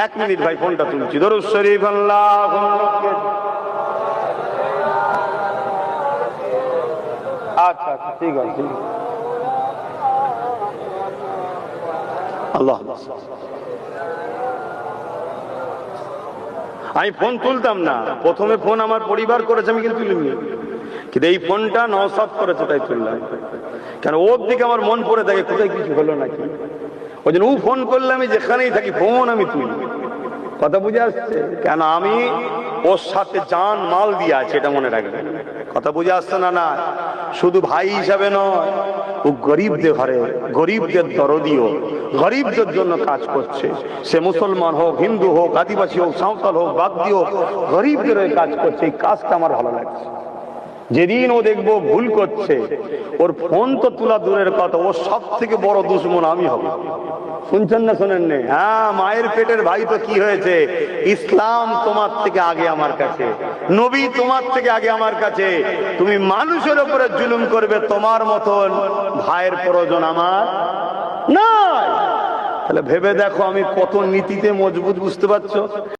1 minute ভাই, ফোনটা তুলছি। দরুদ শরীফ আল্লাহুম্মা। আচ্ছা আচ্ছা, ঠিক আছে। আল্লাহ, আমি ফোন তুলতাম না, প্রথমে ফোন আমার পরিবার করেছে, আমি কিন্তু তুলিনি, কিন্তু এই ফোনটা নওশাদ করেছে তাই তুললাম। কেন ওর দিকে আমার মন পড়ে থাকে কোথায় কিছু হলো নাকি, ওই জন্য ও ফোন করলে আমি যেখানেই থাকি ফোন আমি তুলি। কথা বুঝে আসছে? কেন আমি ওর সাথে জান মাল দিয়ে আছে, এটা মনে রাখবেন। কথা বুঝে আসছে না? না, শুধু ভাই হিসাবে নয়, ও গরিবদের ঘরে, গরিবদের দরদিও, গরিবদের জন্য কাজ করছে। সে মুসলমান হোক, হিন্দু হোক, আদিবাসী হোক, সাঁওতাল হোক, বাগদি হোক, গরিবদের হয়ে কাজ করছে। এই কাজটা আমার ভালো লাগছে। যেদিন ও দেখবো ভুল করছে, ওর ফোন তো তোলা দূরের কথা, ওর সব থেকে বড় দুশমন আমি হব। শুনছেন না শোনেন নে? হ্যাঁ, মায়ের পেটের ভাই তো কি হয়েছে, ইসলাম তোমার থেকে আগে আমার কাছে, নবী তোমার থেকে আগে আমার কাছে। তুমি মানুষের উপরে জুলুম করবে, তোমার মতন ভাইয়ের প্রয়োজন আমার নাই। তাহলে ভেবে দেখো আমি কত নীতিতে মজবুত, বুঝতে পারছো?